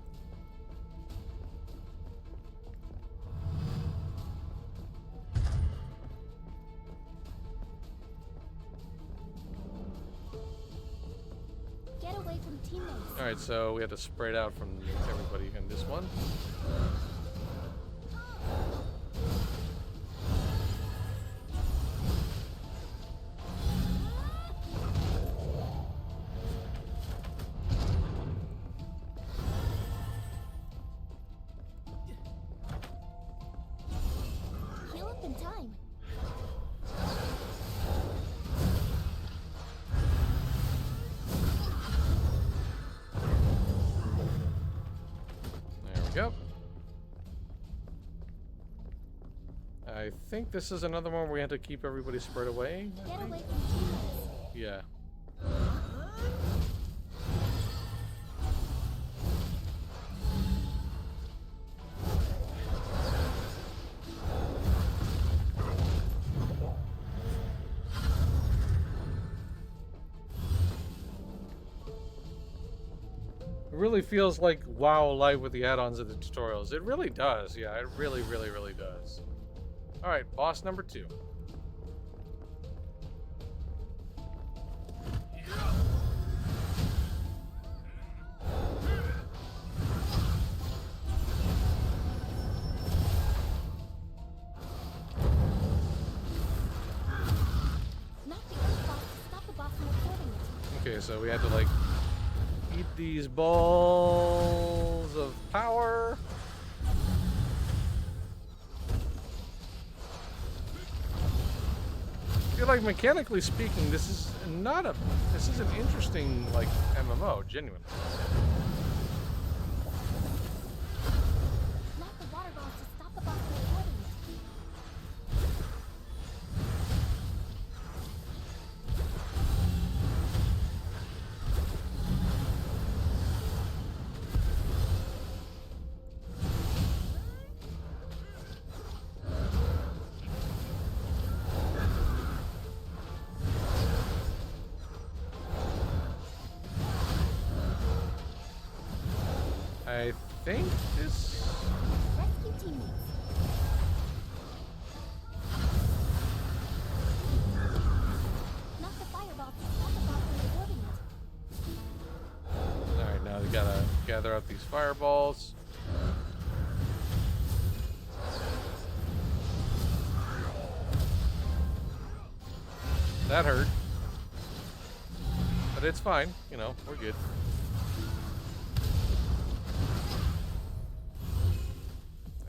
Get away from teammates. All right, so we have to spread out from everybody in this one. Heal up in time. There we go. I think this is another one where we have to keep everybody spread away. I Get think. away from teammates. Yeah. It really feels like WoW Live with the add-ons and the tutorials. It really does. Yeah, it really, really, really does. All right, boss number 2. Okay, so we have to like eat these balls of power. I feel like mechanically speaking, this is an interesting like MMO, genuinely. Not the water balls to stop the boss from avoiding it. I think this. Rescue teammates. Not the fireball to stop the boss from avoiding it. Alright, now we gotta gather up these fireballs. That hurt. But it's fine, you know, we're good.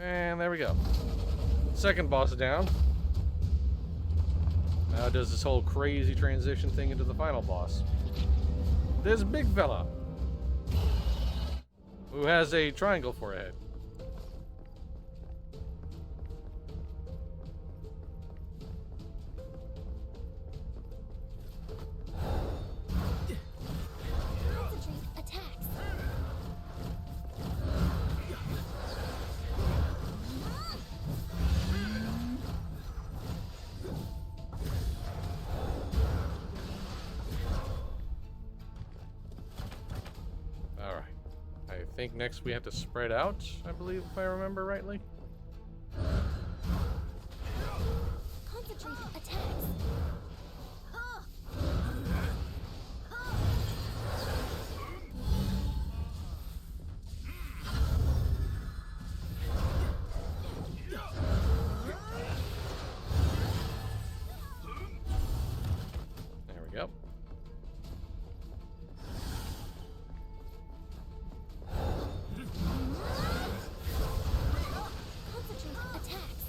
And there we go. Second boss down. Now it does this whole crazy transition thing into the final boss. This big fella, who has a triangle for a head. Concentrate attacks. Alright. I think next we have to spread out, I believe, if I remember rightly. Concentrate attacks. There we go. Concentrate attacks.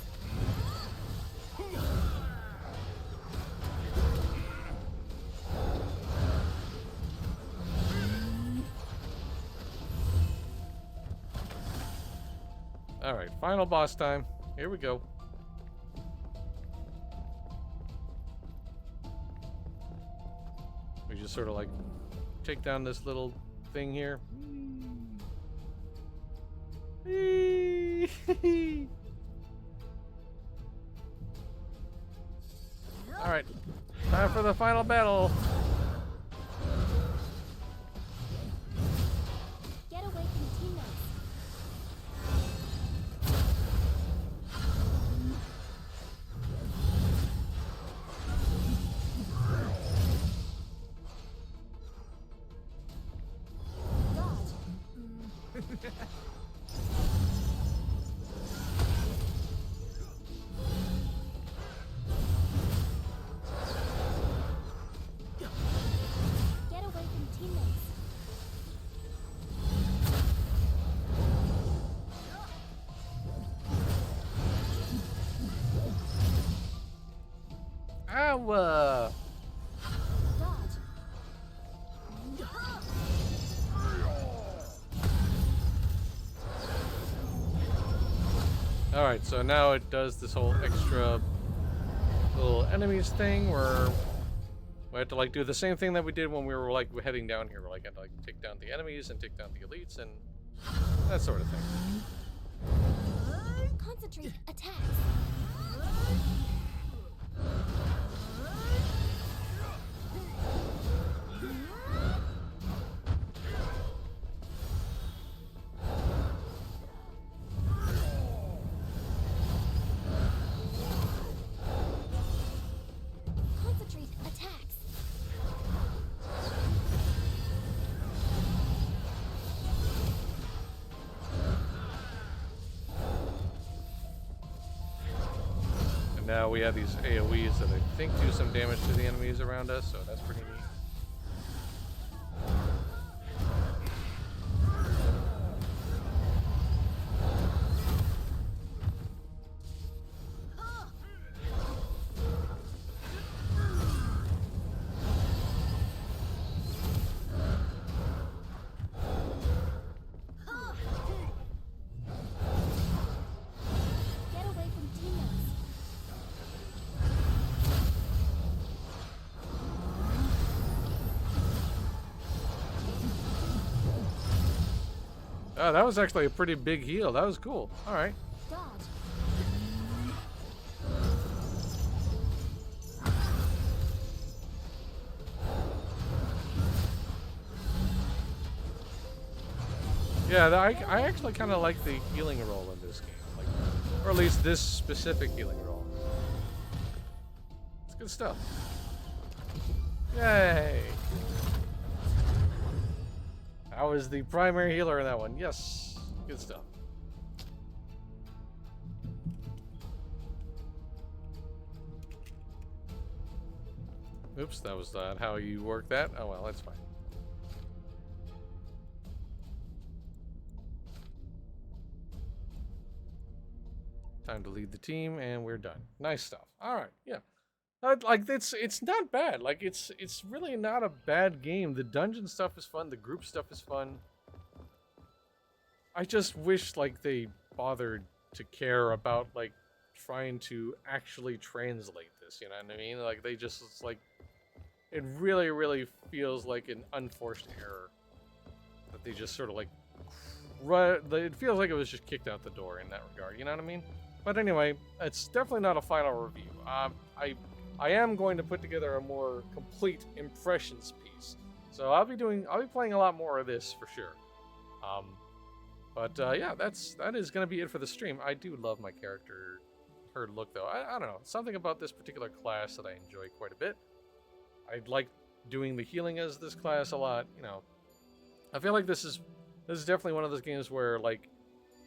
Alright, final boss time. Here we go. We just sort of like take down this little thing here. Alright, time for the final battle. Get away from teammates. Dodge. Get away from teammates. Ow! Dodge. Alright, so now it does this whole extra little enemies thing where we have to like do the same thing that we did when we were like heading down here. We're like had to like take down the enemies and take down the elites and that sort of thing. Concentrate attacks. Concentrate attacks. And now we have these AoEs that I think do some damage to the enemies around us, so that's pretty neat. Oh, that was actually a pretty big heal. That was cool. All right. Dodge. Yeah, I actually kind of like the healing roll in this game, like, or at least this specific healing roll. It's good stuff. Yay! I was the primary healer in that one. Yes, good stuff. Oops, that was not how you work that. Oh well, that's fine. Time to lead the team, and we're done. Nice stuff. All right, yeah. Like it's not bad. Like it's really not a bad game. The dungeon stuff is fun. The group stuff is fun. I just wish like they bothered to care about like trying to actually translate this. You know what I mean? Like they just, it's like, it really feels like an unforced error that they just sort of like it feels like it was just kicked out the door in that regard. You know what I mean? But anyway, it's definitely not a final review. I am going to put together a more complete impressions piece. So I'll be playing a lot more of this for sure. Yeah, that is going to be it for the stream. I do love my character, her look though. I don't know, something about this particular class that I enjoy quite a bit. I like doing the healing as this class a lot. You know, I feel like this is definitely one of those games where like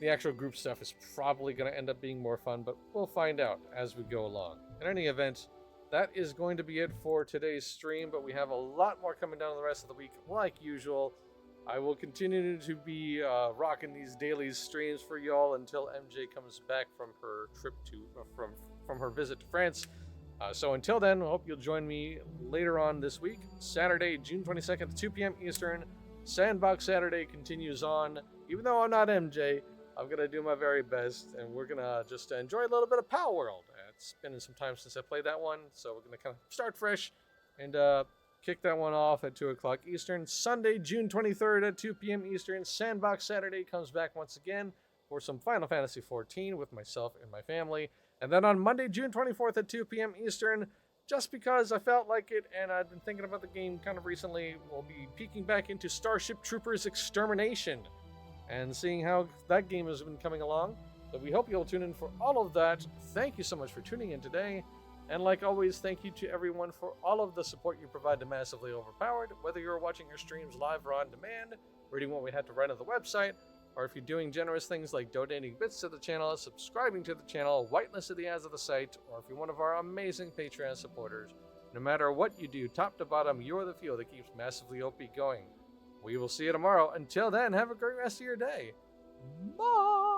the actual group stuff is probably going to end up being more fun, but we'll find out as we go along. In any event, that is going to be it for today's stream, but we have a lot more coming down the rest of the week like usual. I will continue to be rocking these daily streams for y'all until MJ comes back from her trip to from her visit to France. So until then, I hope you'll join me later on this week, Saturday, June 22nd at 2 p.m. Eastern. Sandbox Saturday continues on. Even though I'm not MJ, I'm going to do my very best, and we're going to just enjoy a little bit of Pal World. It's been some time since I played that one, so we're going to kind of start fresh and kick that one off at 2 o'clock Eastern. Sunday, June 23rd at 2 p.m. Eastern, Sandbox Saturday comes back once again for some Final Fantasy XIV with myself and my family. And then on Monday, June 24th at 2 p.m. Eastern, just because I felt like it and I've been thinking about the game kind of recently, we'll be peeking back into Starship Troopers Extermination and seeing how that game has been coming along. So we hope you'll tune in for all of that. Thank you so much for tuning in today. And like always, thank you to everyone for all of the support you provide to Massively Overpowered, whether you're watching our streams live or on demand, reading what we had to write on the website, or if you're doing generous things like donating bits to the channel, subscribing to the channel, whitelisted the ads of the site, or if you're one of our amazing Patreon supporters. No matter what you do, top to bottom, you're the fuel that keeps Massively OP going. We will see you tomorrow. Until then, have a great rest of your day. Bye!